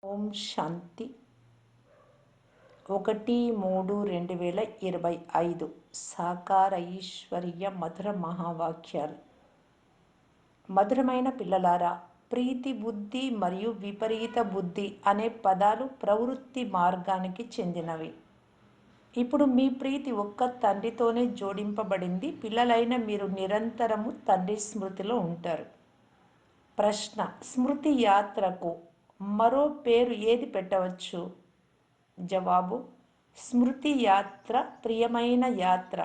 ఓం శాంతి 1-3-2025 సాకార ఈశ్వరీయ మధుర మహావాక్యాలు. మధురమైన పిల్లలారా, ప్రీతి బుద్ధి మరియు విపరీత బుద్ధి అనే పదాలు ప్రవృత్తి మార్గానికి చెందినవి. ఇప్పుడు మీ ప్రీతి ఒక్క తండ్రితోనే జోడింపబడింది. పిల్లలైన మీరు నిరంతరము తండ్రి స్మృతిలో ఉంటారు. ప్రశ్న: స్మృతి యాత్రకు మరో పేరు ఏది పెట్టవచ్చు? జవాబు: స్మృతి యాత్ర ప్రియమైన యాత్ర.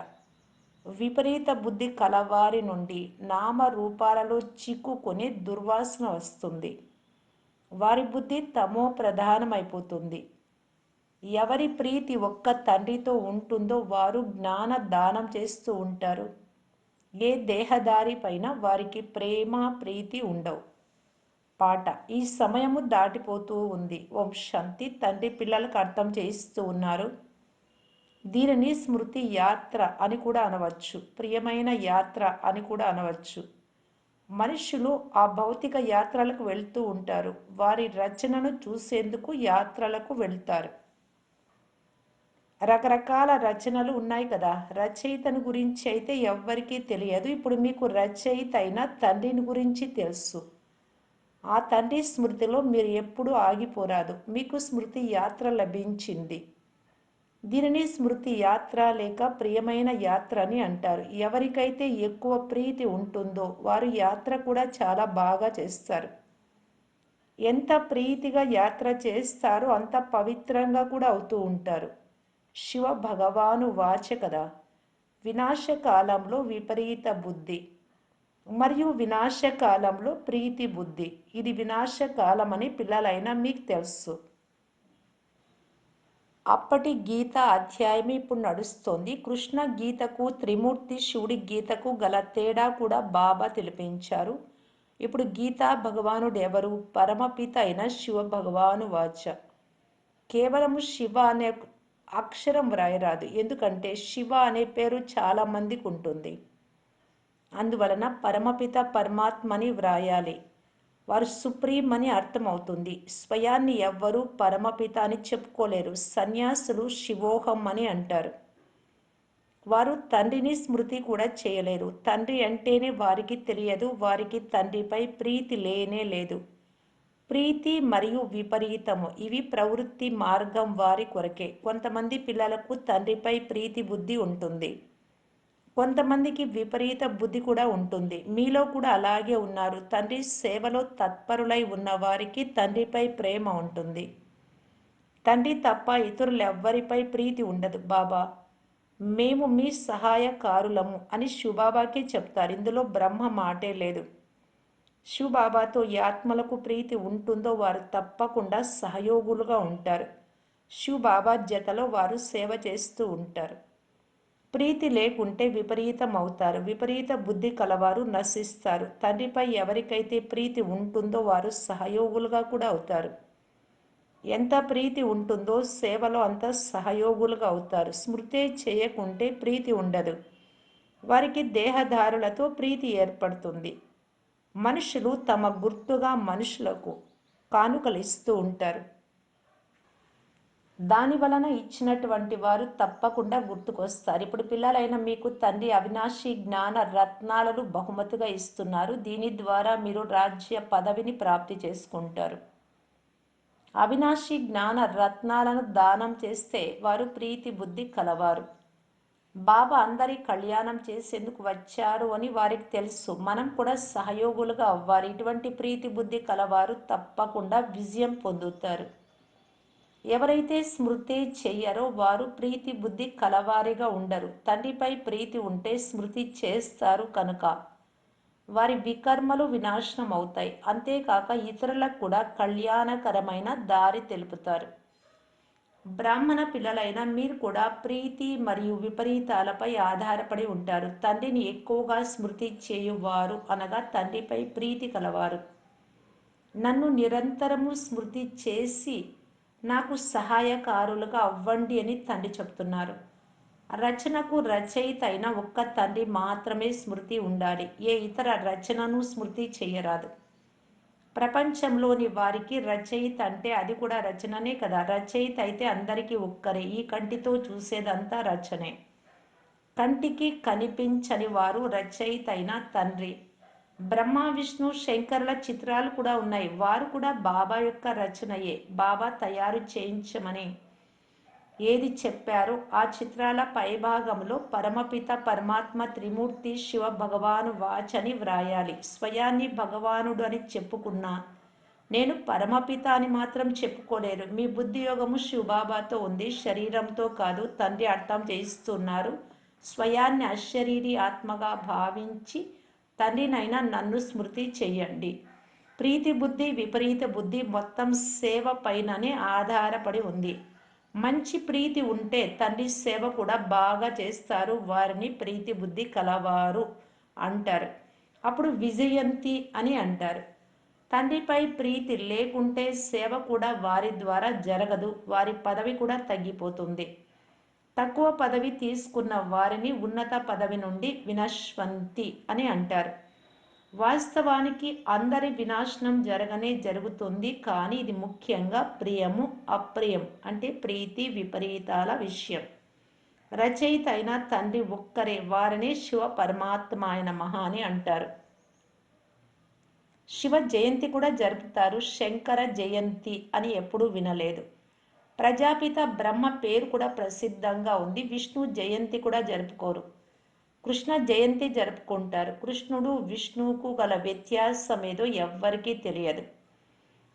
విపరీత బుద్ధి కలవారి నుండి నామరూపాలలో చిక్కుకొని దుర్వాసన వస్తుంది. వారి బుద్ధి తమో ప్రధానమైపోతుంది. ఎవరి ప్రీతి ఒక్క తండ్రితో ఉంటుందో వారు జ్ఞాన దానం చేస్తూ ఉంటారు. ఏ దేహదారి పైన వారికి ప్రేమ ప్రీతి ఉండవు. పాట: ఈ సమయము దాటిపోతూ ఉంది. ఓం శాంతి. తండ్రి పిల్లలకు అర్థం చేయిస్తూ ఉన్నారు. దీనిని స్మృతి యాత్ర అని కూడా అనవచ్చు, ప్రియమైన యాత్ర అని కూడా అనవచ్చు. మనుషులు ఆ భౌతిక యాత్రలకు వెళ్తూ ఉంటారు. వారి రచనను చూసేందుకు యాత్రలకు వెళ్తారు. రకరకాల రచనలు ఉన్నాయి కదా. రచయితను గురించి అయితే ఎవ్వరికీ తెలియదు. ఇప్పుడు మీకు రచయిత అయిన తండ్రిని గురించి తెలుసు. ఆ తండ్రి స్మృతిలో మీరు ఎప్పుడూ ఆగిపోరాదు. మీకు స్మృతి యాత్ర లభించింది. దీనిని స్మృతి యాత్ర లేక ప్రియమైన యాత్ర అని అంటారు. ఎవరికైతే ఎక్కువ ప్రీతి ఉంటుందో వారు యాత్ర కూడా చాలా బాగా చేస్తారు. ఎంత ప్రీతిగా యాత్ర చేస్తారో అంత పవిత్రంగా కూడా అవుతూ ఉంటారు. శివ భగవాను వాచ కదా, వినాశకాలంలో విపరీత బుద్ధి మరియు వినాశకాలంలో ప్రీతి బుద్ధి. ఇది వినాశకాలమని పిల్లలైనా మీకు తెలుసు. అప్పటి గీత అధ్యాయం ఇప్పుడు నడుస్తోంది. కృష్ణ గీతకు, త్రిమూర్తి శివుడి గీతకు గల తేడా కూడా బాబా తెలిపించారు. ఇప్పుడు గీతా భగవానుడు ఎవరు? పరమపిత అయిన శివ భగవాను వాచ. కేవలము శివ అనే అక్షరం వ్రాయరాదు, ఎందుకంటే శివ అనే పేరు చాలా మందికి ఉంటుంది. అందువలన పరమపిత పరమాత్మని వ్రాయాలి. వారు సుప్రీం అని అర్థమవుతుంది. స్వయాన్ని ఎవ్వరూ పరమపిత అని చెప్పుకోలేరు. సన్యాసులు శివోహం అని అంటారు. వారు తండ్రిని స్మృతి కూడా చేయలేరు. తండ్రి అంటేనే వారికి తెలియదు. వారికి తండ్రిపై ప్రీతి లేనే లేదు. ప్రీతి మరియు విపరీతము ఇవి ప్రవృత్తి మార్గం వారి కొరకే. కొంతమంది పిల్లలకు తండ్రిపై ప్రీతి బుద్ధి ఉంటుంది, కొంతమందికి విపరీత బుద్ధి కూడా ఉంటుంది. మీలో కూడా అలాగే ఉన్నారు. తండ్రి సేవలో తత్పరులై ఉన్న వారికి తండ్రిపై ప్రేమ ఉంటుంది. తండ్రి తప్ప ఇతరులెవ్వరిపై ప్రీతి ఉండదు. బాబా, మేము మీ సహాయకారులము అని శివబాబాకే చెప్తారు. ఇందులో బ్రహ్మ మాటే లేదు. శివబాబాతో ఏ ఆత్మలకు ప్రీతి ఉంటుందో వారు తప్పకుండా సహయోగులుగా ఉంటారు. శివబాబా జతలో వారు సేవ చేస్తూ ఉంటారు. ప్రీతి లేకుంటే విపరీతం అవుతారు. విపరీత బుద్ధి కలవారు నశిస్తారు. తండ్రిపై ఎవరికైతే ప్రీతి ఉంటుందో వారు సహయోగులుగా కూడా అవుతారు. ఎంత ప్రీతి ఉంటుందో సేవలో అంత సహయోగులుగా అవుతారు. స్మృతి చేయకుంటే ప్రీతి ఉండదు. వారికి దేహదారులతో ప్రీతి ఏర్పడుతుంది. మనుషులు తమ గుర్తుగా మనుషులకు కానుకలు ఇస్తూ ఉంటారు. దాని వలన ఇచ్చినటువంటి వారు తప్పకుండా గుర్తుకొస్తారు. ఇప్పుడు పిల్లలైన మీకు తండ్రి అవినాశి జ్ఞాన రత్నాలను బహుమతిగా ఇస్తున్నారు. దీని ద్వారా మీరు రాజ్య పదవిని ప్రాప్తి చేసుకుంటారు. అవినాశి జ్ఞాన రత్నాలను దానం చేస్తే వారు ప్రీతి బుద్ధి కలవారు. బాబా అందరి కళ్యాణం చేసేందుకు వచ్చారు అని వారికి తెలుసు. మనం కూడా సహయోగులుగా అవ్వాలి. ఇటువంటి ప్రీతి బుద్ధి కలవారు తప్పకుండా విజయం పొందుతారు. ఎవరైతే స్మృతి చెయ్యరో వారు ప్రీతి బుద్ధి కలవారిగా ఉండరు. తండ్రిపై ప్రీతి ఉంటే స్మృతి చేస్తారు కనుక వారి వికర్మలు వినాశనం అవుతాయి. అంతేకాక ఇతరులకు కూడా కళ్యాణకరమైన దారి తెలుపుతారు. బ్రాహ్మణ పిల్లలైన మీరు కూడా ప్రీతి మరియు విపరీతాలపై ఆధారపడి ఉంటారు. తండ్రిని ఎక్కువగా స్మృతి చేయువారు అనగా తండ్రిపై ప్రీతి కలవారు. నన్ను నిరంతరము స్మృతి చేసి నాకు సహాయకారులుగా అవ్వండి అని తండ్రి చెప్తున్నారు. రచనకు రచయిత అయిన ఒక్క తండ్రి మాత్రమే స్మృతి ఉండాలి. ఏ ఇతర రచనను స్మృతి చేయరాదు. ప్రపంచంలోని వారికి రచయిత అంటే అది కూడా రచననే కదా. రచయిత అయితే అందరికీ ఒక్కరే. ఈ కంటితో చూసేదంతా రచనే. కంటికి కనిపించని వారు రచయిత అయిన తండ్రి. బ్రహ్మ విష్ణు శంకరుల చిత్రాలు కూడా ఉన్నాయి. వారు కూడా బాబా యొక్క రచనయే. బాబా తయారు చేయించమని ఏది చెప్పారో ఆ చిత్రాల పైభాగంలో పరమపిత పరమాత్మ త్రిమూర్తి శివ భగవాను వాచని వ్రాయాలి. స్వయాన్ని భగవానుడు అని చెప్పుకున్నా నేను పరమపిత అని మాత్రం చెప్పుకోలేరు. మీ బుద్ధి యోగము శివబాబాతో ఉంది, శరీరంతో కాదు. తండ్రి అర్థం చేయిస్తున్నారు. స్వయాన్ని అశరీరి ఆత్మగా భావించి తండ్రినైనా నన్ను స్మృతి చెయ్యండి. ప్రీతి బుద్ధి విపరీత బుద్ధి మొత్తం సేవ పైననే ఆధారపడి ఉంది. మంచి ప్రీతి ఉంటే తండ్రి సేవ కూడా బాగా చేస్తారు. వారిని ప్రీతి బుద్ధి కలవారు అంటారు. అప్పుడు విజయంతి అని అంటారు. తండ్రిపై ప్రీతి లేకుంటే సేవ కూడా వారి ద్వారా జరగదు. వారి పదవి కూడా తగ్గిపోతుంది. తక్కువ పదవి తీసుకున్న వారిని ఉన్నత పదవి నుండి వినశ్వంతి అని అంటారు. వాస్తవానికి అందరి వినాశనం జరగనే జరుగుతుంది. కానీ ఇది ముఖ్యంగా ప్రియము అప్రియం అంటే ప్రీతి విపరీతాల విషయం. రచయిత అయిన తండ్రి ఒక్కరే. వారిని శివ పరమాత్మ ఆయన మహా అని అంటారు. శివ జయంతి కూడా జరుపుతారు. శంకర జయంతి అని ఎప్పుడూ వినలేదు. ప్రజాపిత బ్రహ్మ పేరు కూడా ప్రసిద్ధంగా ఉంది. విష్ణు జయంతి కూడా జరుపుకోరు. కృష్ణ జయంతి జరుపుకుంటారు. కృష్ణుడు విష్ణువుకు గల వ్యత్యాసం ఏదో ఎవ్వరికీ తెలియదు.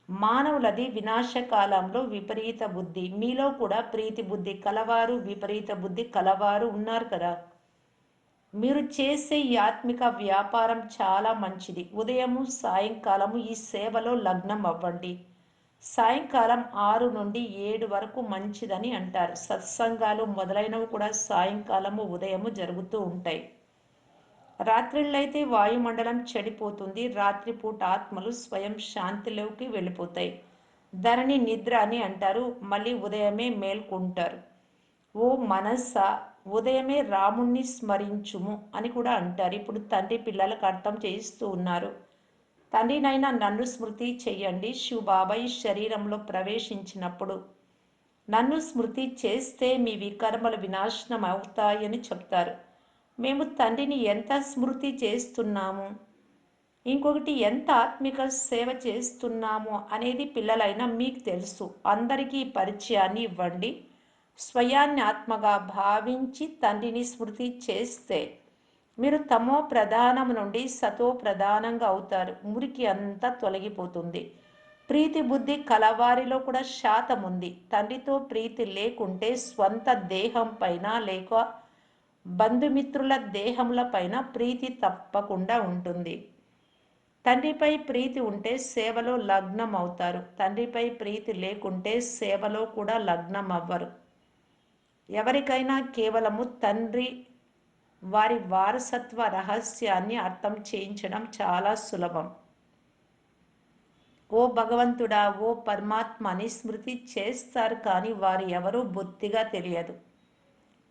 మానవులది వినాశకాలంలో విపరీత బుద్ధి. మీలో కూడా ప్రీతి బుద్ధి కలవారు విపరీత బుద్ధి కలవారు ఉన్నారు కదా. మీరు చేసే ఈ ఆత్మిక వ్యాపారం చాలా మంచిది. ఉదయము సాయంకాలము ఈ సేవలో లగ్నం అవ్వండి. సాయంకాలం 6 నుండి 7 వరకు మంచిదని అంటారు. సత్సంగాలు మొదలైనవి కూడా సాయంకాలము ఉదయము జరుగుతూ ఉంటాయి. రాత్రిళ్ళైతే వాయుమండలం చెడిపోతుంది. రాత్రిపూట ఆత్మలు స్వయం శాంతిలోకి వెళ్ళిపోతాయి. ధరణి నిద్ర అని అంటారు. మళ్ళీ ఉదయమే మేల్కొంటారు. ఓ మనస్స ఉదయమే రాముణ్ణి స్మరించుము అని కూడా అంటారు. ఇప్పుడు తండ్రి పిల్లలకు అర్థం చేయిస్తూ ఉన్నారు. తండ్రినైనా నన్ను స్మృతి చెయ్యండి. శివబాబా ఈ శరీరంలో ప్రవేశించినప్పుడు నన్ను స్మృతి చేస్తే మీ వికర్మలు వినాశనం అవుతాయని చెప్తారు. మేము తండ్రిని ఎంత స్మృతి చేస్తున్నాము, ఇంకొకటి ఎంత ఆత్మిక సేవ చేస్తున్నాము అనేది పిల్లలైనా మీకు తెలుసు. అందరికీ పరిచయాన్ని ఇవ్వండి. స్వయాన్ని ఆత్మగా భావించి తండ్రిని స్మృతి చేస్తే మీరు తమో ప్రధానం నుండి సతో ప్రధానంగా అవుతారు. మురికి అంతా తొలగిపోతుంది. ప్రీతి బుద్ధి కలవారిలో కూడా శాతం ఉంది. తండ్రితో ప్రీతి లేకుంటే స్వంత దేహం పైన లేక బంధుమిత్రుల దేహముల పైన ప్రీతి తప్పకుండా ఉంటుంది. తండ్రిపై ప్రీతి ఉంటే సేవలో లగ్నం అవుతారు. తండ్రిపై ప్రీతి లేకుంటే సేవలో కూడా లగ్నం అవ్వరు. ఎవరికైనా కేవలము తండ్రి వారి వారసత్వ రహస్యాన్ని అర్థం చేయించడం చాలా సులభం. ఓ భగవంతుడా, ఓ పరమాత్మ అని స్మృతి చేస్తారు. కానీ వారు ఎవరూ బొత్తిగా తెలియదు.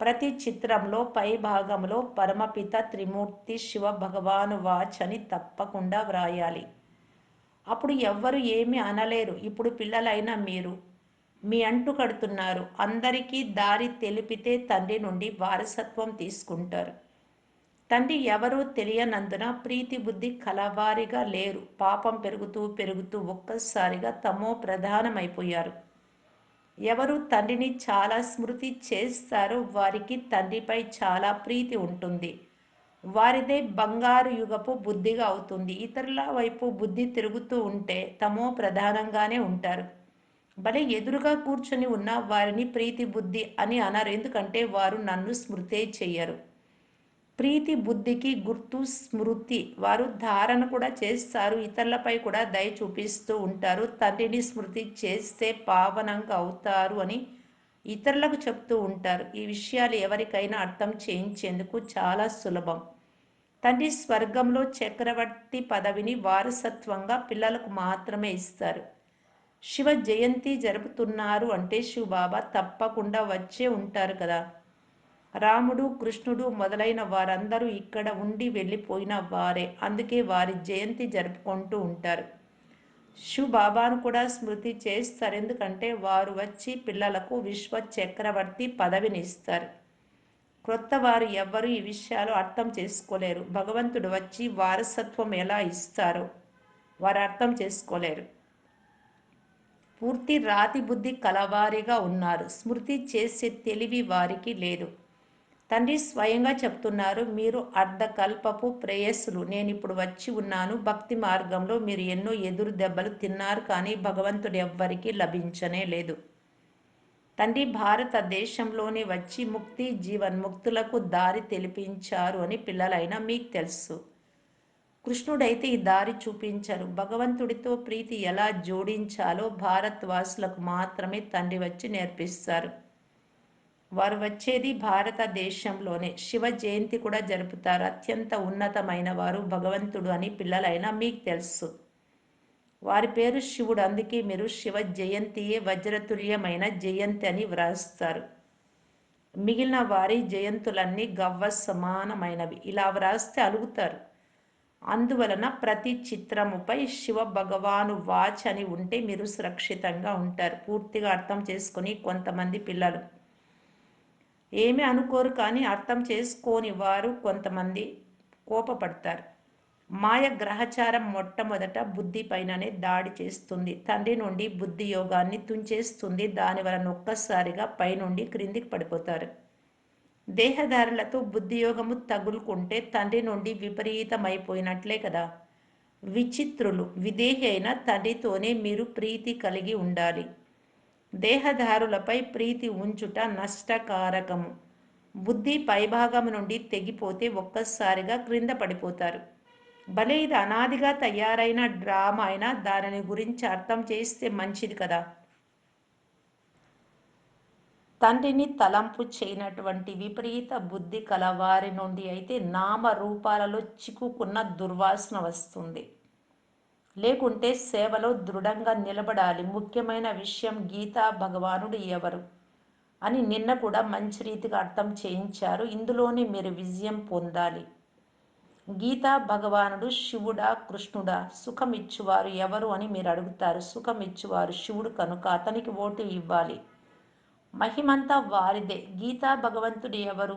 ప్రతి చిత్రంలో పై భాగంలో పరమపిత త్రిమూర్తి శివ భగవాను వాచని తప్పకుండా వ్రాయాలి. అప్పుడు ఎవ్వరు ఏమీ అనలేరు. ఇప్పుడు పిల్లలైన మీరు మీ అంటు కడుతున్నారు. అందరికీ దారి తెలిపితే తండ్రి నుండి వారసత్వం తీసుకుంటారు. తండ్రి ఎవరూ తెలియనందున ప్రీతి బుద్ధి కలవారిగా లేరు. పాపం పెరుగుతూ పెరుగుతూ ఒక్కసారిగా తమో ప్రధానమైపోయారు. ఎవరు తండ్రిని చాలా స్మృతి చేస్తారో వారికి తండ్రిపై చాలా ప్రీతి ఉంటుంది. వారిదే బంగారు యుగపు బుద్ధిగా అవుతుంది. ఇతరుల వైపు బుద్ధి తిరుగుతూ ఉంటే తమో ప్రధానంగానే ఉంటారు. భలే ఎదురుగా కూర్చొని ఉన్న వారిని ప్రీతి బుద్ధి అని అనరు. ఎందుకంటే వారు నన్ను స్మృతే చెయ్యరు. ప్రీతి బుద్ధికి గుర్తు స్మృతి. వారు ధారణ కూడా చేస్తారు. ఇతరులపై కూడా దయ చూపిస్తూ ఉంటారు. తండ్రిని స్మృతి చేస్తే పావనంగా అవుతారు అని ఇతరులకు చెప్తూ ఉంటారు. ఈ విషయాలు ఎవరికైనా అర్థం చేయించేందుకు చాలా సులభం. తండ్రి స్వర్గంలో చక్రవర్తి పదవిని వారసత్వంగా పిల్లలకు మాత్రమే ఇస్తారు. శివ జయంతి జరుపుతున్నారు అంటే శివబాబా తప్పకుండా వచ్చే ఉంటారు కదా. రాముడు కృష్ణుడు మొదలైన వారందరూ ఇక్కడ ఉండి వెళ్ళిపోయిన వారే. అందుకే వారి జయంతి జరుపుకుంటూ ఉంటారు. శివ్ బాబాను కూడా స్మృతి చేస్తారు. ఎందుకంటే వారు వచ్చి పిల్లలకు విశ్వ చక్రవర్తి పదవిని ఇస్తారు. క్రొత్త వారు ఎవ్వరూ ఈ విషయాలు అర్థం చేసుకోలేరు. భగవంతుడు వచ్చి వారసత్వం ఎలా ఇస్తారో వారు అర్థం చేసుకోలేరు. పూర్తి రాతి బుద్ధి కలవారిగా ఉన్నారు. స్మృతి చేసే తెలివి వారికి లేదు. తండ్రి స్వయంగా చెప్తున్నారు, మీరు అర్ధకల్పపు ప్రేయస్సులు. నేనిప్పుడు వచ్చి ఉన్నాను. భక్తి మార్గంలో మీరు ఎన్నో ఎదురు దెబ్బలు తిన్నారు, కానీ భగవంతుడు ఎవ్వరికీ లభించనే లేదు. తండ్రి భారతదేశంలోనే వచ్చి ముక్తి జీవన్ముక్తులకు దారి తెలిపించారు అని పిల్లలైనా మీకు తెలుసు. కృష్ణుడైతే ఈ దారి చూపించరు. భగవంతుడితో ప్రీతి ఎలా జోడించాలో భారతవాసులకు మాత్రమే తండ్రి వచ్చి నేర్పిస్తారు. వారు వచ్చేది భారతదేశంలోనే. శివ జయంతి కూడా జరుపుతారు. అత్యంత ఉన్నతమైన వారు భగవంతుడు అని పిల్లలైనా మీకు తెలుసు. వారి పేరు శివుడు. అందుకే మీరు శివ జయంతియే వజ్రతుల్యమైన జయంతి అని వ్రాస్తారు. మిగిలిన వారి జయంతులన్నీ గవ్వ సమానమైనవి. ఇలా వ్రాస్తే అలుగుతారు. అందువలన ప్రతి చిత్రముపై శివ భగవాను వాచ్ అని ఉంటే మీరు సురక్షితంగా ఉంటారు. పూర్తిగా అర్థం చేసుకుని కొంతమంది పిల్లలు ఏమీ అనుకోరు, కానీ అర్థం చేసుకోని వారు కొంతమంది కోపపడతారు. మాయ గ్రహచారం మొట్టమొదట బుద్ధి పైననే దాడి చేస్తుంది. తండ్రి నుండి బుద్ధి యోగాన్ని తుంచేస్తుంది. దానివలన ఒక్కసారిగా పైనుండి క్రిందికి పడిపోతారు. దేహదారులతో బుద్ధియోగము తగులుకుంటే తండ్రి నుండి విపరీతమైపోయినట్లే కదా. విచిత్రులు. విదేహి అయిన తండ్రితోనే మీరు ప్రీతి కలిగి ఉండాలి. దేహదారులపై ప్రీతి ఉంచుట నష్టకారకము. బుద్ధి పైభాగం నుండి తెగిపోతే ఒక్కసారిగా క్రింద పడిపోతారు. భలే, ఇది అనాదిగా తయారైన డ్రామా అయినా దానిని గురించి అర్థం చేస్తే మంచిది కదా. తండ్రిని తలంపు చేయనటువంటి విపరీత బుద్ధి కలవారి నుండి అయితే నామరూపాలలో చిక్కుకున్న దుర్వాసన వస్తుంది. లేకుంటే సేవలో దృఢంగా నిలబడాలి. ముఖ్యమైన విషయం గీతా భగవానుడు ఎవరు అని నిన్న కూడా మంచి రీతిగా అర్థం చేయించారు. ఇందులోనే మీరు విజయం పొందాలి. గీతా భగవానుడు శివుడా కృష్ణుడా? సుఖమిచ్చువారు ఎవరు అని మీరు అడుగుతారు. సుఖమిచ్చువారు శివుడు కనుక అతనికి ఓటు ఇవ్వాలి. మహిమంతా వారిదే. గీతా భగవంతుడు ఎవరు?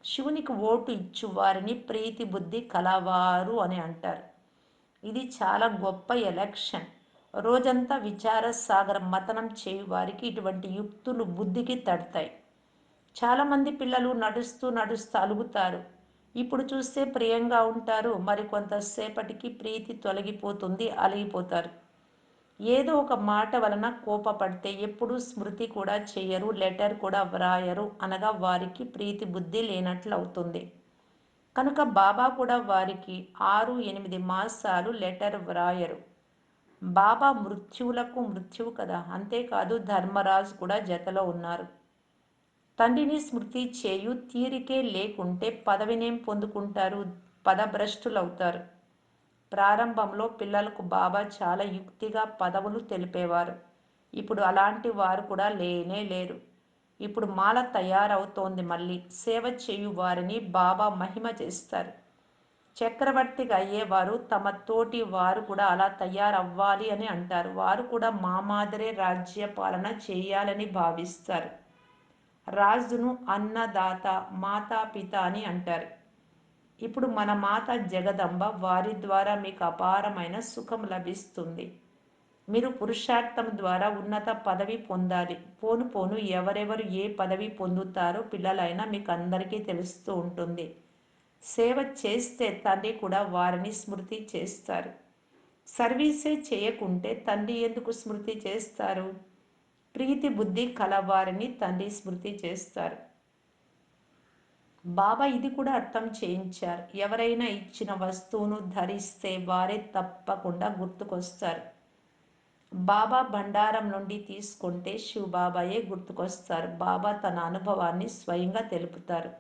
శివునికి ఓటు ఇచ్చు వారిని ప్రీతి బుద్ధి కలవారు అని అంటారు. ఇది చాలా గొప్ప ఎలక్షన్. రోజంతా విచార సాగరం మతనం చేయువారికి ఇటువంటి యుక్తులు బుద్ధికి తడతాయి. చాలామంది పిల్లలు నడుస్తూ నడుస్తూ అలుగుతారు. ఇప్పుడు చూస్తే ప్రియంగా ఉంటారు, మరి కొంతసేపటికి ప్రీతి తొలగిపోతుంది, అలిగిపోతారు. ఏదో ఒక మాట వలన కోపపడితే ఎప్పుడూ స్మృతి కూడా చేయరు, లెటర్ కూడా వ్రాయరు, అనగా వారికి ప్రీతి బుద్ధి లేనట్లు అవుతుంది. కనుక బాబా కూడా వారికి 6-8 మాసాలు లెటర్ వ్రాయరు. బాబా మృత్యువులకు మృత్యువు కదా. అంతేకాదు ధర్మరాజు కూడా జతలో ఉన్నారు. తండ్రిని స్మృతి చేయు తీరికే లేకుంటే పదవినేం పొందుకుంటారు? పదభ్రష్టులవుతారు. ప్రారంభంలో పిల్లలకు బాబా చాలా యుక్తిగా పదవులు తెలిపేవారు. ఇప్పుడు అలాంటి వారు కూడా లేనే లేరు. ఇప్పుడు మాల తయారవుతోంది. మళ్ళీ సేవ చేయు వారిని బాబా మహిమ చేస్తారు. చక్రవర్తిగా అయ్యేవారు తమ తోటి వారు కూడా అలా తయారవ్వాలి అని అంటారు. వారు కూడా మా మాదిరే రాజ్య పాలన చేయాలని భావిస్తారు. రాజును అన్నదాత, మాతాపిత అని అంటారు. ఇప్పుడు మన మాత జగదంబ, వారి ద్వారా మీకు అపారమైన సుఖం లభిస్తుంది. మీరు పురుషార్థం ద్వారా ఉన్నత పదవి పొందాలి. పోను పోను ఎవరెవరు ఏ పదవి పొందుతారో పిల్లలైనా మీకు అందరికీ తెలుస్తూ ఉంటుంది. సేవ చేస్తే తండ్రి కూడా వారిని స్మృతి చేస్తారు. సర్వీసే చేయకుంటే తండ్రి ఎందుకు స్మృతి చేస్తారు? ప్రీతి బుద్ధి కలవారిని తండ్రి స్మృతి చేస్తారు. బాబా ఇది కూడా అర్థం చేయించారు. ఎవరైనా ఇచ్చిన వస్తువును ధరిస్తే వారే తప్పకుండా గుర్తుకొస్తారు. బాబా భండారం నుండి తీసుకుంటే శివ్ బాబాయే గుర్తుకొస్తారు. బాబా తన అనుభవాన్ని స్వయంగా తెలుపుతారు.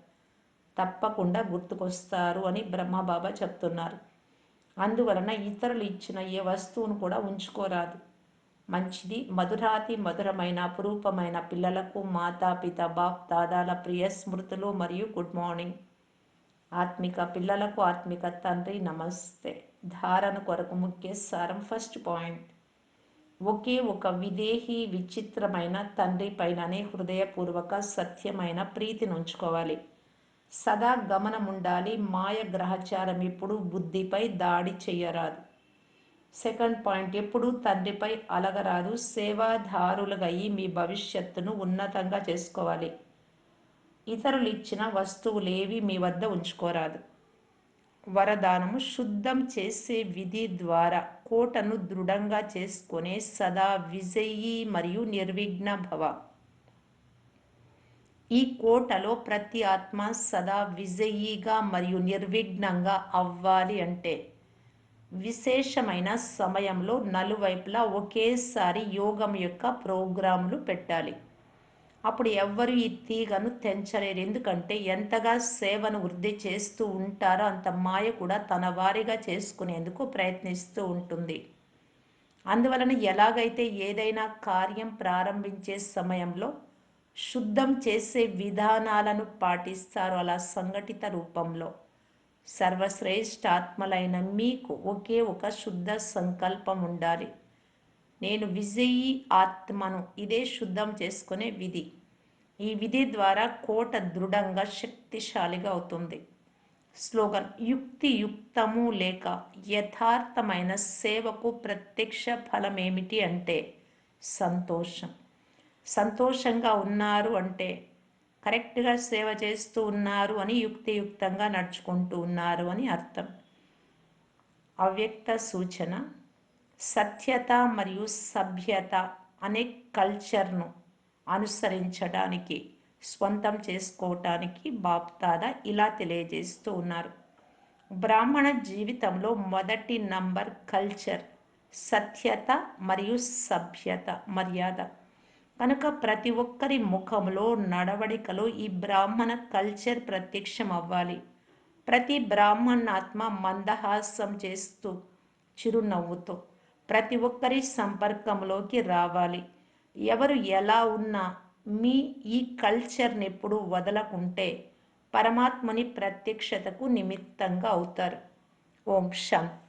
తప్పకుండా గుర్తుకొస్తారు అని బ్రహ్మబాబా చెప్తున్నారు. అందువలన ఇతరులు ఇచ్చిన ఏ వస్తువును కూడా ఉంచుకోరాదు. మంచిది. మధురాతి మధురమైన అపురూపమైన పిల్లలకు మాతాపిత బాప్ దాదాల ప్రియ స్మృతులు మరియు గుడ్ మార్నింగ్. ఆత్మిక పిల్లలకు ఆత్మిక తండ్రి నమస్తే. ధారణ కొరకు ముఖ్య సారం. ఫస్ట్ పాయింట్, ఒకే ఒక విదేహీ విచిత్రమైన తండ్రి పైననే హృదయపూర్వక సత్యమైన ప్రీతిని ఉంచుకోవాలి. సదా గమనముండాలి. మాయ గ్రహచారం ఎప్పుడు బుద్ధిపై దాడి చెయ్యరాదు. సెకండ్ పాయింట్, ఎప్పుడూ తండ్రిపై అలగరాదు. సేవాదారులుగా అయి మీ భవిష్యత్తును ఉన్నతంగా చేసుకోవాలి. ఇతరులు ఇచ్చిన వస్తువులేవి మీ వద్ద ఉంచుకోరాదు. వరదానము, శుద్ధం చేసే విధి ద్వారా కోటను దృఢంగా చేసుకునే సదా విజయీ మరియు నిర్విఘ్న భవ. ఈ కోటలో ప్రతి ఆత్మ సదా విజయీగా మరియు నిర్విఘ్నంగా అవ్వాలి అంటే విశేషమైన సమయంలో నలువైపులా ఒకేసారి యోగం యొక్క ప్రోగ్రాములు పెట్టాలి. అప్పుడు ఎవ్వరు ఈ తీగను తెంచలేరు. ఎందుకంటే ఎంతగా సేవను వృద్ధి చేస్తూ ఉంటారో అంత మాయ కూడా తన వారిగా చేసుకునేందుకు ప్రయత్నిస్తూ ఉంటుంది. అందువలన ఎలాగైతే ఏదైనా కార్యం ప్రారంభించే సమయంలో శుద్ధం చేసే విధానాలను పాటిస్తారో అలా సంఘటిత రూపంలో సర్వశ్రేష్ఠాత్మలైన మీకు ఒకే ఒక శుద్ధ సంకల్పం ఉండాలి. నేను విజయీ ఆత్మను. ఇదే శుద్ధం చేసుకునే విధి. ఈ విధి ద్వారా కోట దృఢంగా శక్తిశాలిగా అవుతుంది. స్లోగన్, యుక్తియుక్తము లేక యథార్థమైన సేవకు ప్రత్యక్ష ఫలం ఏమిటి అంటే సంతోషం. సంతోషంగా ఉన్నారు అంటే కరెక్ట్గా సేవ చేస్తూ ఉన్నారు అని, యుక్తియుక్తంగా నడుచుకుంటూ ఉన్నారు అని అర్థం. అవ్యక్త సూచన, సత్యత మరియు సభ్యత అనే కల్చర్ను అనుసరించడానికి, స్వంతం చేసుకోవటానికి బాప్దాదా ఇలా తెలియజేస్తూ ఉన్నారు. బ్రాహ్మణ జీవితంలో మొదటి నంబర్ కల్చర్, సత్యత మరియు సభ్యత, మర్యాద. కనుక ప్రతి ఒక్కరి ముఖంలో, నడవడికలో ఈ బ్రాహ్మణ కల్చర్ ప్రత్యక్షం అవ్వాలి. ప్రతి బ్రాహ్మణాత్మ మందహాసం చేస్తూ, చిరునవ్వుతో ప్రతి ఒక్కరి సంపర్కంలోకి రావాలి. ఎవరు ఎలా ఉన్నా మీ ఈ కల్చర్ని ఎప్పుడు వదలకుంటే పరమాత్మని ప్రత్యక్షతకు నిమిత్తంగా అవుతారు. ఓం శాంతి.